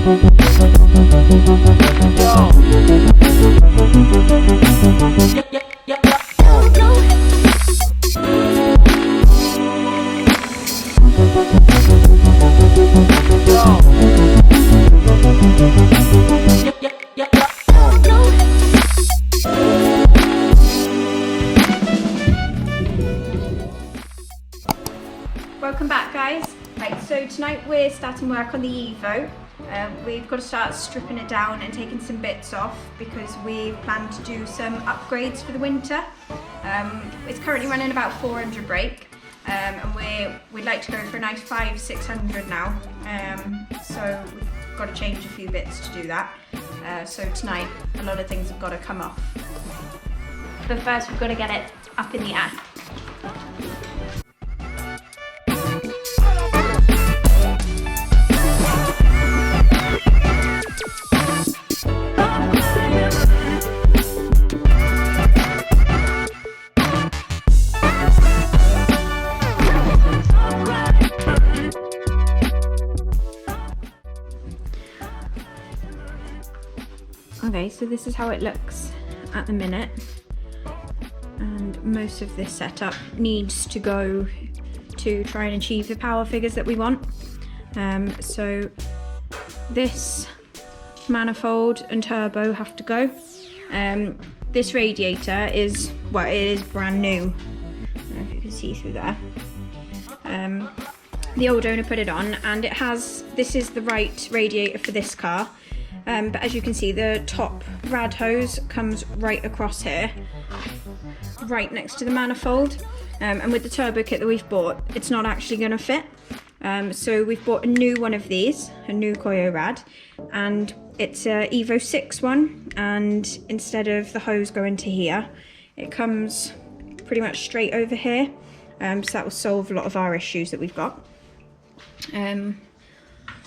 Welcome back, guys. Right, so tonight we're starting work on the Evo. We've got to start stripping it down and taking some bits off because we plan to do some upgrades for the winter. It's currently running about 400 brake, and we'd like to go for a nice 500-600 now. So we've got to change a few bits to do that. So tonight a lot of things have got to come off. But first we've got to get it up in the air. Okay, so this is how it looks at the minute, and most of this setup needs to go to try and achieve the power figures that we want. So this manifold and turbo have to go. This radiator is, well, it is brand new. I don't know if you can see through there. The old owner put it on, and it has, this is the right radiator for this car. But as you can see, the top rad hose comes right across here, right next to the manifold. And with the turbo kit that we've bought, it's not actually going to fit. So we've bought a new one of these, a new Koyo rad, and it's a Evo 6 one. And instead of the hose going to here, it comes pretty much straight over here. So that will solve a lot of our issues that we've got.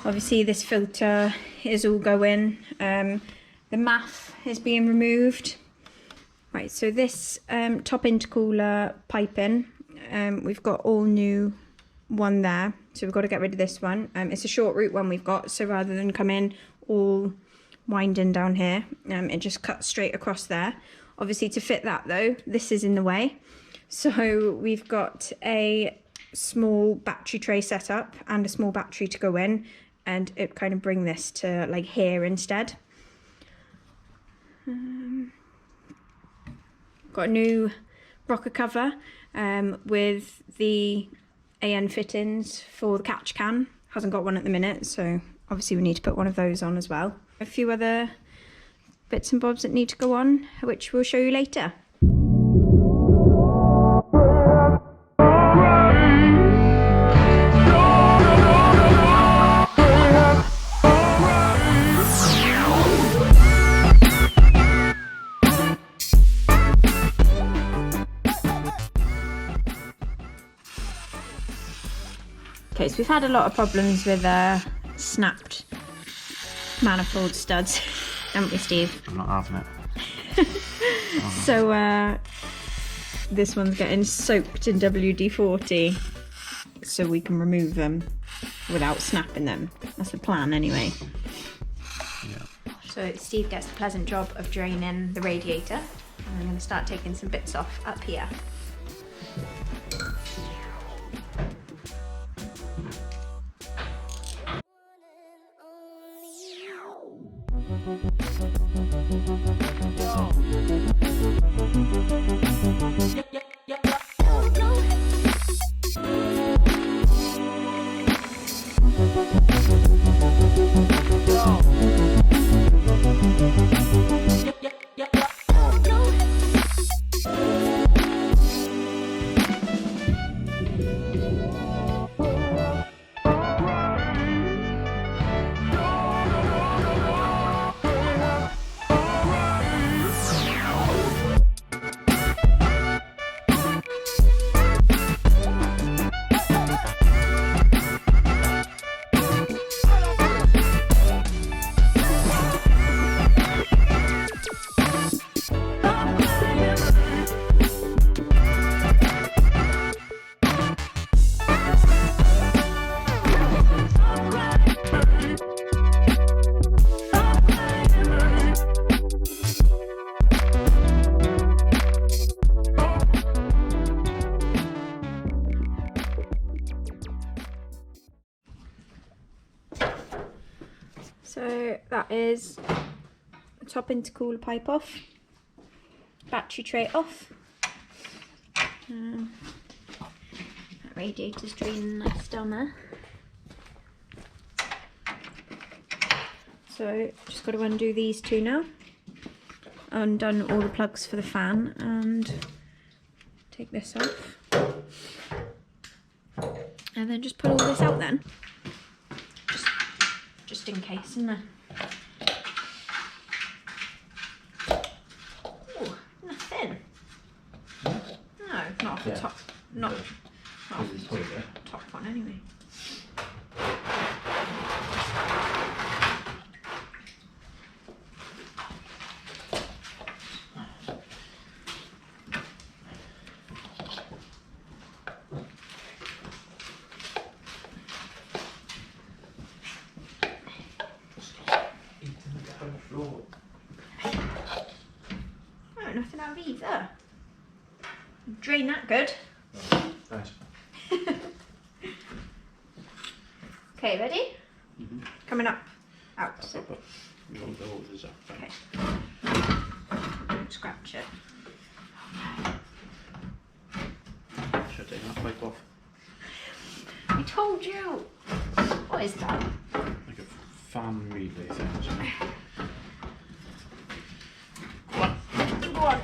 Obviously this filter is all going, the MAF is being removed. Right, so this top intercooler piping, we've got all new one there, so we've got to get rid of this one. It's a short route one we've got, so rather than come in all winding down here, it just cuts straight across there. Obviously to fit that though, this is in the way, so we've got a small battery tray set up and a small battery to go in, and it kind of bring this to like here instead. Got a new rocker cover with the AN fittings for the catch can. Hasn't got one at the minute, so obviously we need to put one of those on as well. A few other bits and bobs that need to go on, which we'll show you later. Okay, so we've had a lot of problems with snapped manifold studs, haven't we, Steve? I'm not having it. So this one's getting soaked in WD-40 so we can remove them without snapping them. That's the plan anyway. Yeah. So Steve gets the pleasant job of draining the radiator, and I'm going to start taking some bits off up here. So that is the top intercooler pipe off, battery tray off. That radiator's draining nice down there. So just got to undo these two now. Undone all the plugs for the fan and take this off. And then just put all this out then. Just in case, isn't there? Oh, nothing. No, not off the top. Not off the top one anyway. Oh, nothing out of either. Drain that good. Nice. Okay, ready? Mm-hmm. Coming up. Out. You want the orders up. Okay. Don't scratch it. Should I take that pipe off? I told you. What is that? Like a fan relay thing or something. Go on. Go on.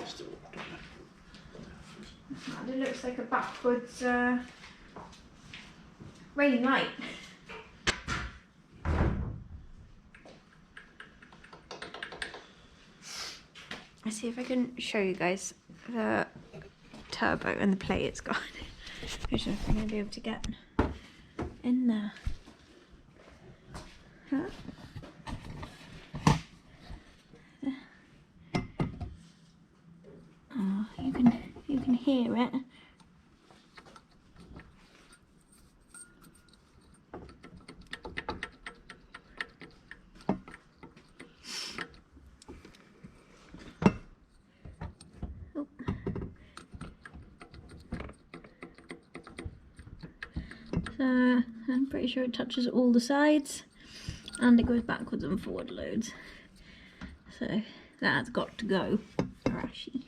Still doing It looks like a backwards rain light. Let's see if I can show you guys the turbo and the play it's got. I don't know if I'm going to be able to get in there. Huh? Oh, you can hear it. Oh. So I'm pretty sure it touches all the sides and it goes backwards and forward loads. So that's got to go. Arashi.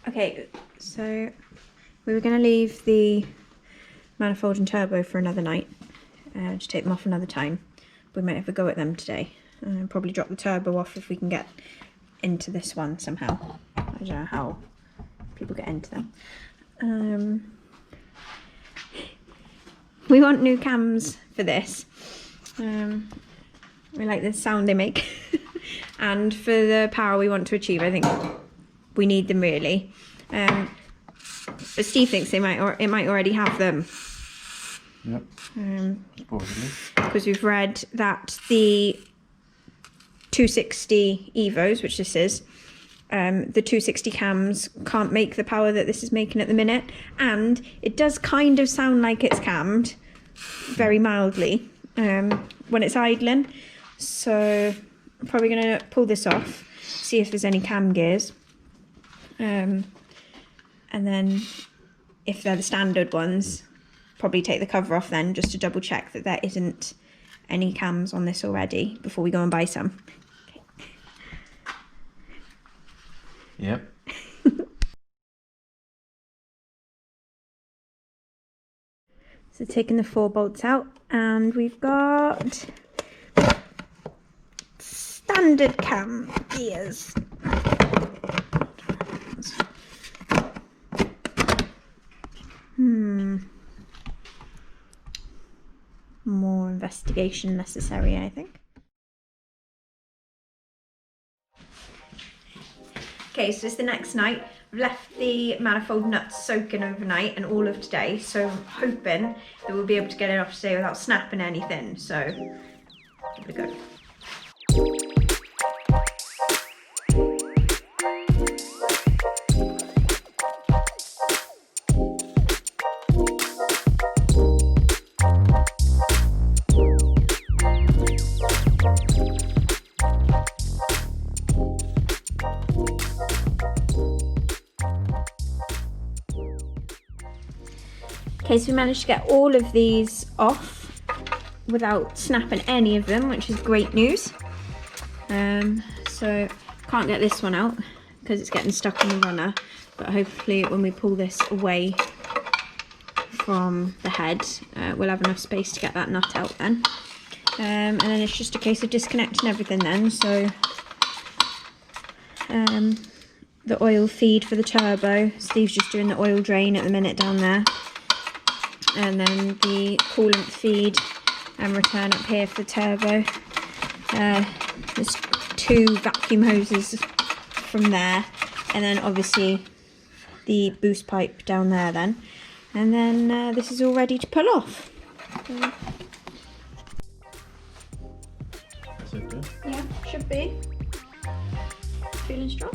Okay, so we were going to leave the manifold and turbo for another night, to take them off another time. We might have a go at them today. Probably drop the turbo off if we can get into this one somehow. I don't know how people get into them. We want new cams for this. We like the sound they make. And for the power we want to achieve, I think we need them really. But Steve thinks it might already have them. Yep. Supposedly. Because we've read that the 260 Evos, which this is, the 260 cams can't make the power that this is making at the minute, and it does kind of sound like it's cammed, very mildly, when it's idling. So I'm probably going to pull this off, see if there's any cam gears, and then if they're the standard ones, probably take the cover off then, just to double check that there isn't any cams on this already before we go and buy some. Okay. Yep. So taking the 4 bolts out, and we've got standard cam gears. More investigation necessary, I think. Okay, so it's the next night. I've left the manifold nuts soaking overnight and all of today, so I'm hoping that we'll be able to get it off today without snapping anything, so give it a go. Okay, so we managed to get all of these off without snapping any of them, which is great news. So can't get this one out because it's getting stuck in the runner, but hopefully when we pull this away from the head, we'll have enough space to get that nut out then. And then it's just a case of disconnecting everything then. So the oil feed for the turbo, Steve's just doing the oil drain at the minute down there, and then the coolant feed and return up here for the turbo. There's 2 vacuum hoses from there, and then obviously the boost pipe down there then, and then this is all ready to pull off. That's it, good. Yeah, should be. Feeling strong.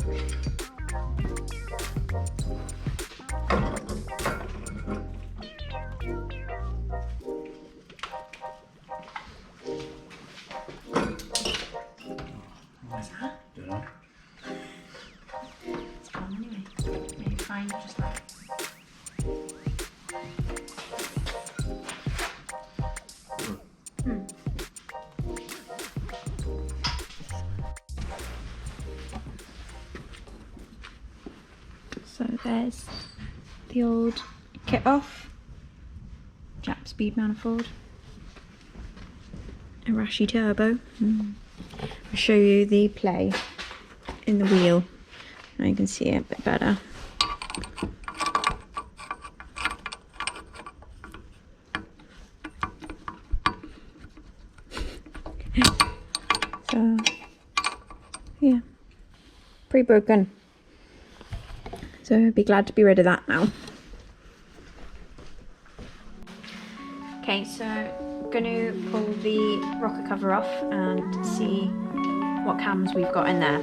What's that? Don't know. It's fun anyway. Maybe fine, just like. So there's the old kit off, Jap speed manifold, a Rashi turbo. I'll show you the play in the wheel. Now you can see it a bit better. So yeah, pretty broken. So I'd be glad to be rid of that now. Okay, so I'm going to pull the rocker cover off and see what cams we've got in there.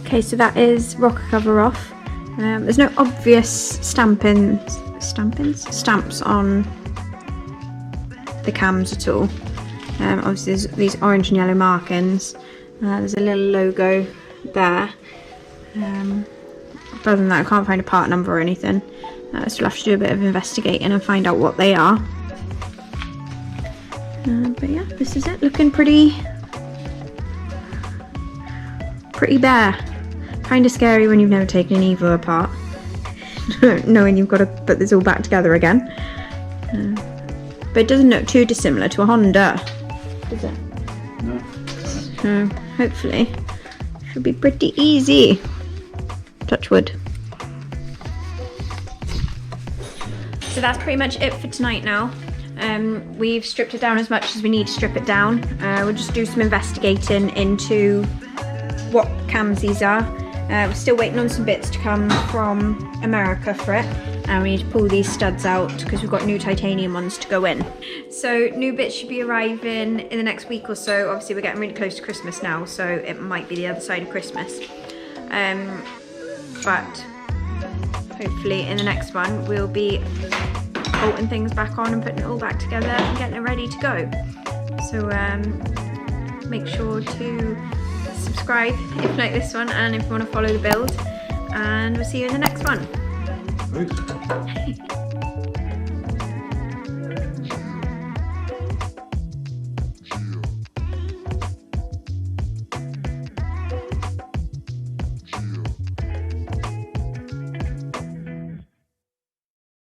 Okay, so that is rocker cover off. There's no obvious stamps on the cams at all. Obviously there's these orange and yellow markings. There's a little logo there. Other than that, I can't find a part number or anything. So we'll have to do a bit of investigating and find out what they are. But yeah, this is it, looking pretty bare. Kind of scary when you've never taken an Evo apart, knowing you've got to put this all back together again. But it doesn't look too dissimilar to a Honda, does it? No. So hopefully should be pretty easy. Touch wood. So that's pretty much it for tonight now. We've stripped it down as much as we need to strip it down. We'll just do some investigating into what cams these are. We're still waiting on some bits to come from America for it, and we need to pull these studs out because we've got new titanium ones to go in. So new bits should be arriving in the next week or so. Obviously we're getting really close to Christmas now, so it might be the other side of Christmas. But hopefully in the next one we'll be bolting things back on and putting it all back together and getting it ready to go. So make sure to subscribe if you like this one and if you want to follow the build, and we'll see you in the next one. Right.